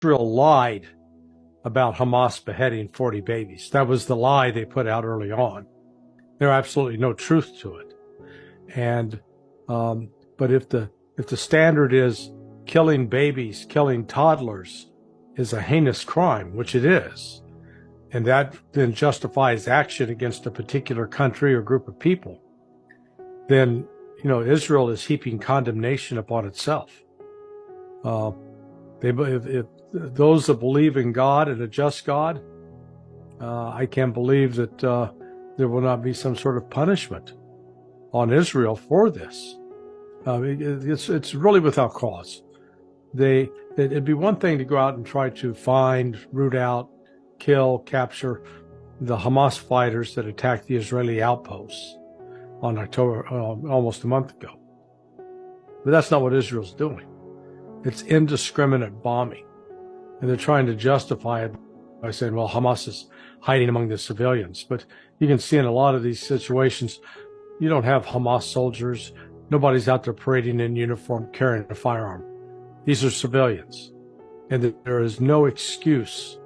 Israel lied about Hamas beheading 40 babies. That was the lie they put out early on. There's absolutely no truth to it. And but if the standard is killing babies, killing toddlers is a heinous crime, which it is, and that then justifies action against a particular country or group of people, then Israel is heaping condemnation upon itself. If those that believe in God and a just God, I can't believe that there will not be some sort of punishment on Israel for this. It's really without cause. It'd be one thing to go out and try to find, root out, kill, capture the Hamas fighters that attacked the Israeli outposts on October, almost a month ago. But that's not what Israel's doing. It's indiscriminate bombing. And they're trying to justify it by saying, well, Hamas is hiding among the civilians. But you can see in a lot of these situations, you don't have Hamas soldiers. Nobody's out there parading in uniform, carrying a firearm. These are civilians. And there is no excuse.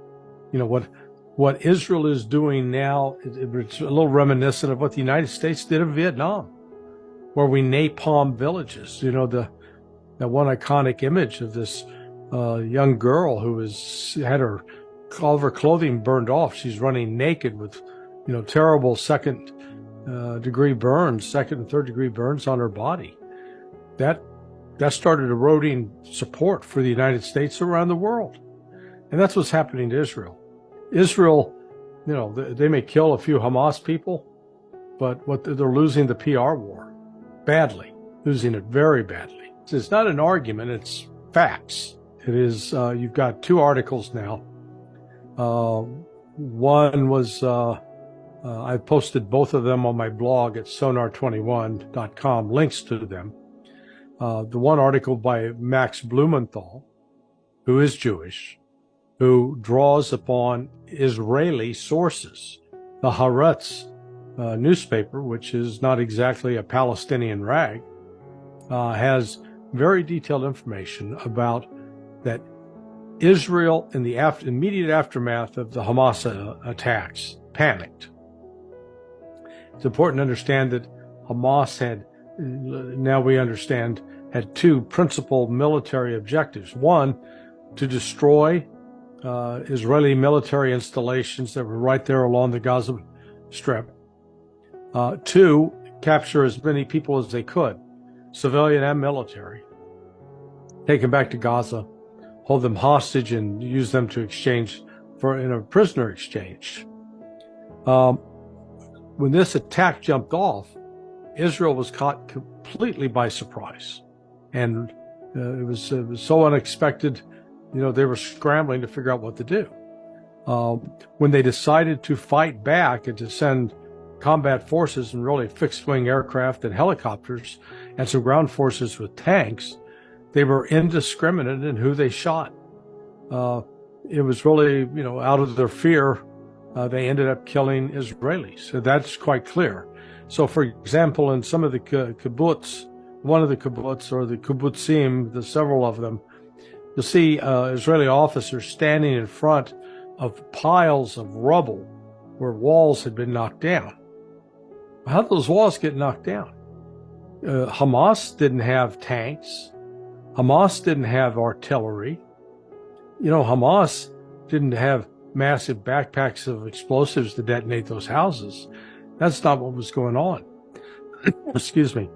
What Israel is doing now, it's a little reminiscent of what the United States did in Vietnam, where we napalm villages. That one iconic image of this young girl who had all of her clothing burned off. She's running naked with, terrible second and third degree burns on her body. That started eroding support for the United States around the world. And that's what's happening to Israel. Israel, they may kill a few Hamas people, but they're losing the PR war badly, losing it very badly. It's not an argument, it's facts. It is, you've got two articles now. One was, I posted both of them on my blog at sonar21.com, links to them. The one article by Max Blumenthal, who is Jewish, who draws upon Israeli sources. The Haaretz newspaper, which is not exactly a Palestinian rag, has very detailed information about that Israel, in the immediate aftermath of the Hamas attacks, panicked. It's important to understand that Hamas now we understand, had two principal military objectives. One, to destroy Israeli military installations that were right there along the Gaza Strip. Two, capture as many people as they could, civilian and military, take them back to Gaza, hold them hostage, and use them to exchange in a prisoner exchange. When this attack jumped off, Israel was caught completely by surprise, and it was so unexpected. They were scrambling to figure out what to do. When they decided to fight back and to send combat forces and really fixed-wing aircraft and helicopters and some ground forces with tanks, they were indiscriminate in who they shot. It was really, out of their fear, they ended up killing Israelis. So that's quite clear. So, for example, in some of the kibbutz, one of the kibbutz or the kibbutzim, there's several of them, you'll see Israeli officers standing in front of piles of rubble where walls had been knocked down. How did those walls get knocked down? Hamas didn't have tanks. Hamas didn't have artillery. Hamas didn't have massive backpacks of explosives to detonate those houses. That's not what was going on. Excuse me.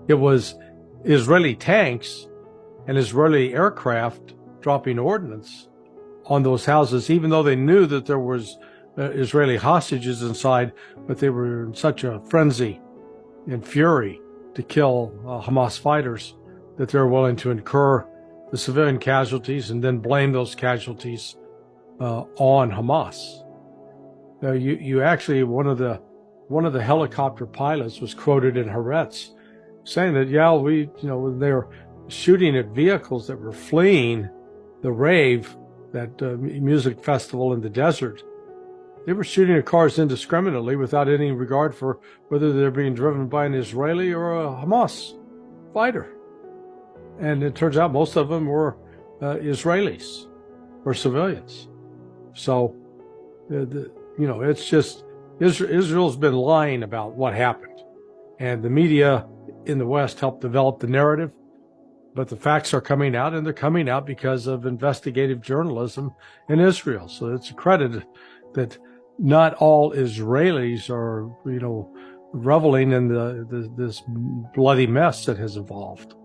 It was Israeli tanks and Israeli aircraft dropping ordnance on those houses, even though they knew that there was Israeli hostages inside, but they were in such a frenzy and fury to kill Hamas fighters that they're willing to incur the civilian casualties and then blame those casualties on Hamas. You actually, one of the helicopter pilots was quoted in Haaretz saying that, when they were shooting at vehicles that were fleeing the rave, that music festival in the desert, they were shooting at cars indiscriminately without any regard for whether they're being driven by an Israeli or a Hamas fighter. And it turns out most of them were Israelis. or civilians. So, it's just Israel's been lying about what happened, and the media in the West helped develop the narrative. But the facts are coming out, and they're coming out because of investigative journalism in Israel. So it's a credit that not all Israelis are, reveling in this bloody mess that has evolved.